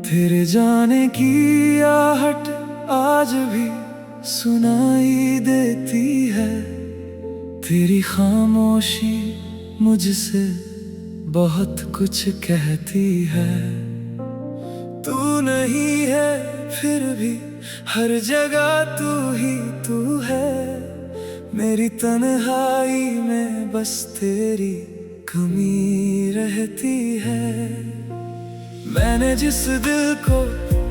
तेरे जाने की आहट आज भी सुनाई देती है। तेरी खामोशी मुझसे बहुत कुछ कहती है। तू नहीं है फिर भी हर जगह तू ही तू है। मेरी तन्हाई में बस तेरी कमी रहती है। मैंने जिस दिल को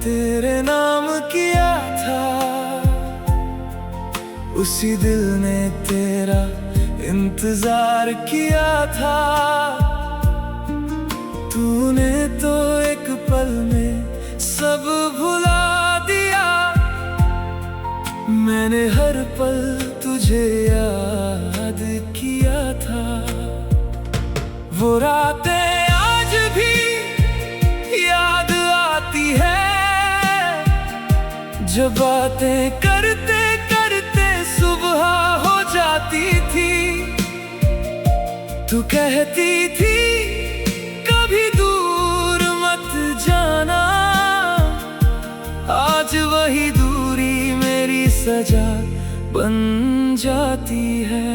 तेरे नाम किया था, उसी दिल ने तेरा इंतजार किया था। तूने तो एक पल में सब भुला दिया। मैंने हर पल तुझे याद किया था। वो रातें आज भी याद आती है, जब बातें करते करते सुबह हो जाती थी। तू कहती थी कभी दूर मत जाना। आज वही दूरी मेरी सजा बन जाती है।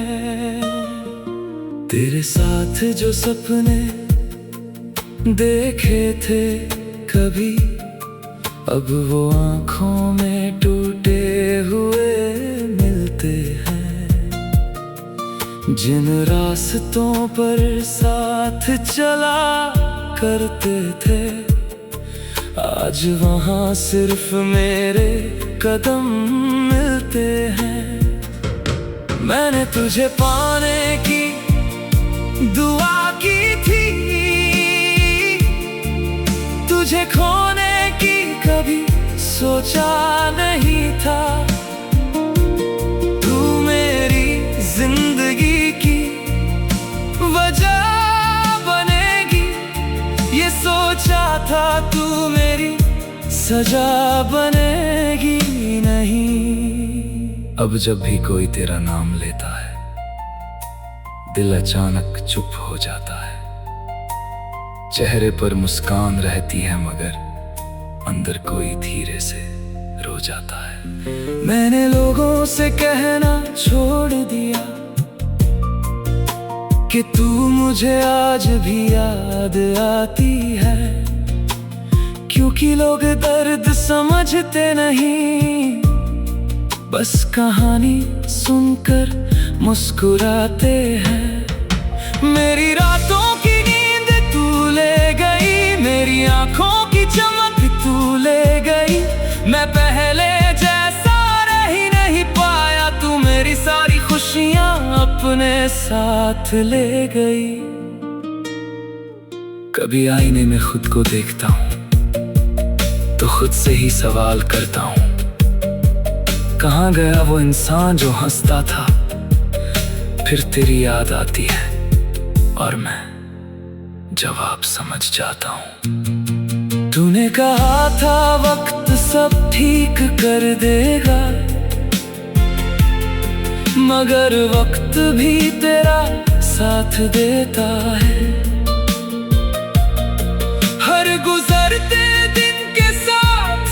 तेरे साथ जो सपने देखे थे कभी, अब वो आँखों में टूटे हुए मिलते हैं। जिन रास्तों पर साथ चला करते थे, आज वहाँ सिर्फ मेरे कदम मिलते हैं। मैंने तुझे पाने की दुआ की थी, तुझे खोने की कभी सोचा नहीं था। तू मेरी जिंदगी की वजह बनेगी, ये सोचा था। तू मेरी सजा बनेगी नहीं। अब जब भी कोई तेरा नाम लेता है, दिल अचानक चुप हो जाता है। चेहरे पर मुस्कान रहती है मगर अंदर कोई धीरे से रो जाता है। मैंने लोगों से कहना छोड़ दिया कि तू मुझे आज भी याद आती है। क्योंकि लोग दर्द समझते नहीं, बस कहानी सुनकर मुस्कुराते हैं। मेरी रातों की नींद तू ले गई, मेरी आंखों की चमक तू ले गई। मैं पहले जैसा रह ही नहीं पाया, तू मेरी सारी खुशियां अपने साथ ले गई। कभी आईने में खुद को देखता हूँ तो खुद से ही सवाल करता हूँ, कहाँ गया वो इंसान जो हंसता था। फिर तेरी याद आती है और मैं जवाब समझ जाता हूँ। तूने कहा था वक्त सब ठीक कर देगा, मगर वक्त भी तेरा साथ देता है। हर गुजरते दिन के साथ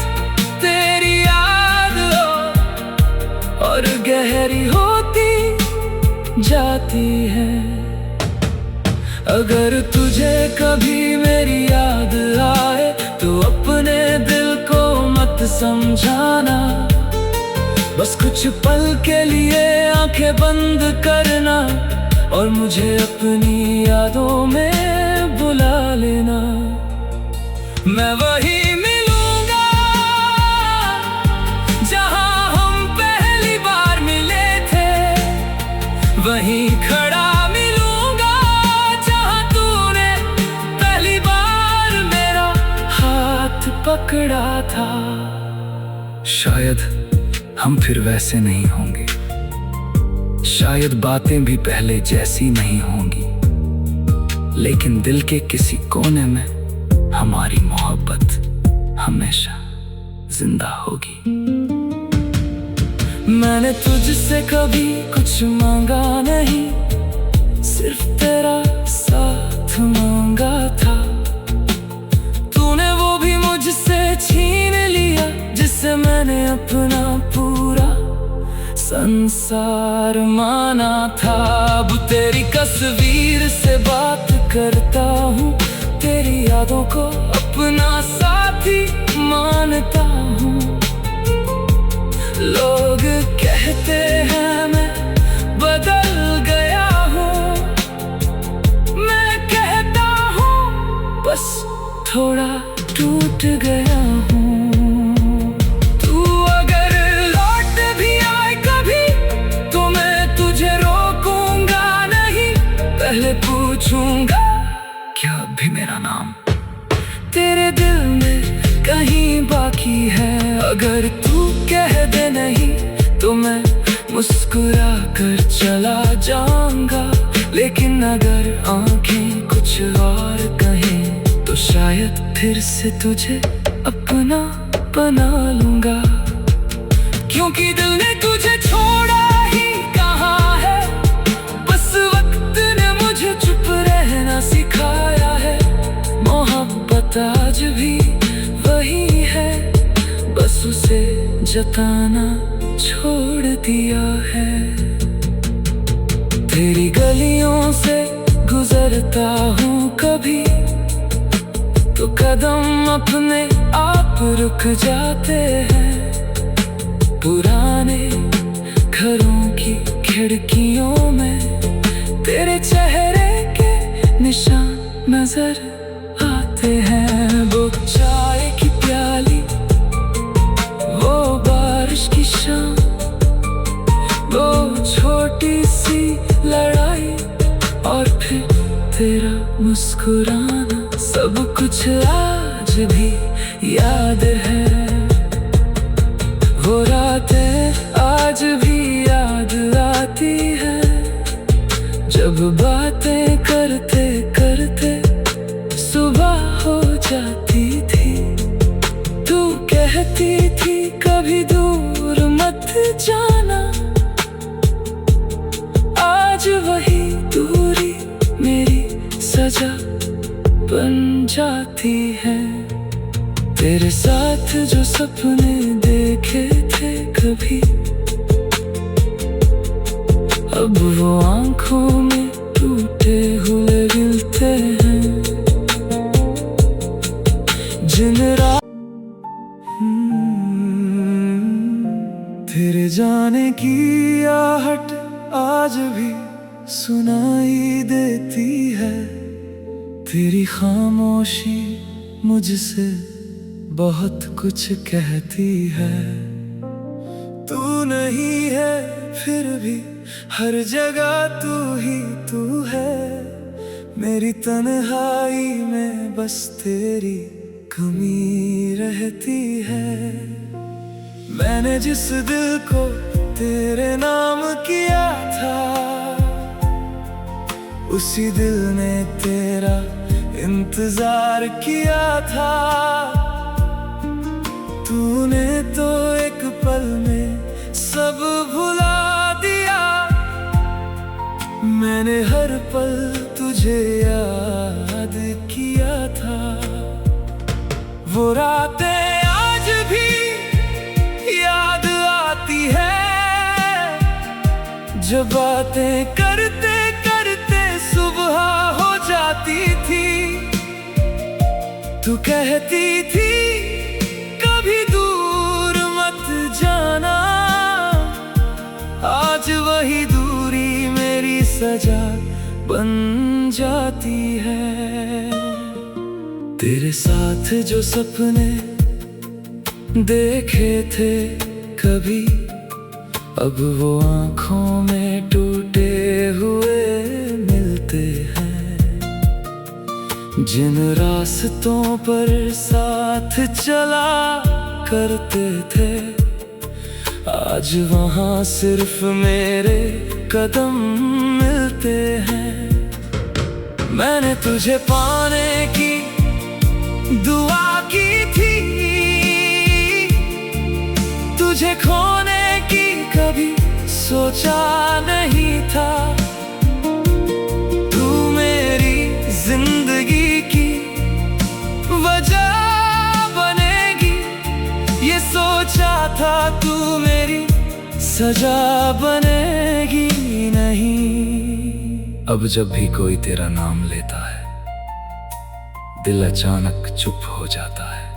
तेरी याद और गहरी होती जाती है। अगर तुझे कभी मेरी याद आए तो अपने दिल को मत समझाना। बस कुछ पल के लिए आंखें बंद करना और मुझे अपनी यादों में बुला लेना। मैं वही मिलूंगा जहां हम पहली बार मिले थे, वहीं खड़ा मिलूंगा जहां तूने पहली बार मेरा हाथ पकड़ा था। शायद हम फिर वैसे नहीं होंगे, शायद बातें भी पहले जैसी नहीं होंगी, लेकिन दिल के किसी कोने में हमारी मोहब्बत हमेशा जिंदा होगी। मैंने तुझसे कभी कुछ मांगा नहीं, सिर्फ तेरा साथ मांगा था। अपना पूरा संसार माना था। अब तेरी तस्वीर से बात करता हूँ, तेरी यादों को अपना साथी मानता हूँ। लोग कहते हैं मैं बदल गया हूँ, मैं कहता हूँ बस थोड़ा टूट गया हूँ। तू अगर लौट भी आए कभी तो मैं तुझे रोकूंगा नहीं, पहले पूछूंगा क्या भी मेरा नाम तेरे दिल में कहीं बाकी है। अगर तू कह दे नहीं तो मैं मुस्कुरा कर चला जाऊंगा, लेकिन अगर आंखें कुछ और कहें तो शायद फिर से तुझे अपना बना लूंगा। क्योंकि दिल ने तुझे छोड़ा ही कहाँ है, बस वक्त ने मुझे चुप रहना सिखाया है। मोहब्बत आज भी वही है, बस उसे जताना छोड़ दिया है। तेरी गलियों से गुजरता हूँ कभी तो कदम अपने आप रुक जाते हैं। पुराने घरों की खिड़कियों में तेरे चेहरे के निशान नजर आते हैं। वो चाय की प्याली, वो बारिश की शाम, वो छोटी सी लड़ाई और फिर तेरा मुस्कुराना, सब कुछ आज भी याद है। वो रातें आज भी याद आती है, जब बातें करते करते सुबह हो जाती थी। तू कहती थी कभी दूर मत जाना, आज वही दूरी मेरी सजा बन जाती है। तेरे साथ जो सपने देखे थे कभी, अब वो आंखों में टूटे हुए गिलते हैं। जिन रात तेरे जाने की आहट आज भी सुनाई देती है। तेरी खामोशी मुझसे बहुत कुछ कहती है। तू नहीं है फिर भी हर जगह तू ही तू है। मेरी तन्हाई में बस तेरी कमी रहती है। मैंने जिस दिल को तेरे नाम किया था, उसी दिल ने तेरा इंतजार किया था। तूने तो एक पल में सब भुला दिया, मैंने हर पल तुझे याद किया था। वो रातें आज भी याद आती है, जब बातें करते करते सुबह हो जाती थी। तू कहती थी कभी दूर मत जाना, आज वही दूरी मेरी सजा बन जाती है। तेरे साथ जो सपने देखे थे कभी, अब वो आँखों में टूटे हुए मिलते हैं। जिन रास्तों पर साथ चला करते थे, आज वहाँ सिर्फ मेरे कदम मिलते हैं। मैंने तुझे पाने की दुआ की थी, तुझे खोने की कभी सोचा नहीं था। तू मेरी जिंदगी की वजह बनेगी, ये सोचा था तू मेरी सजा बनेगी नहीं। अब जब भी कोई तेरा नाम लेता है, दिल अचानक चुप हो जाता है।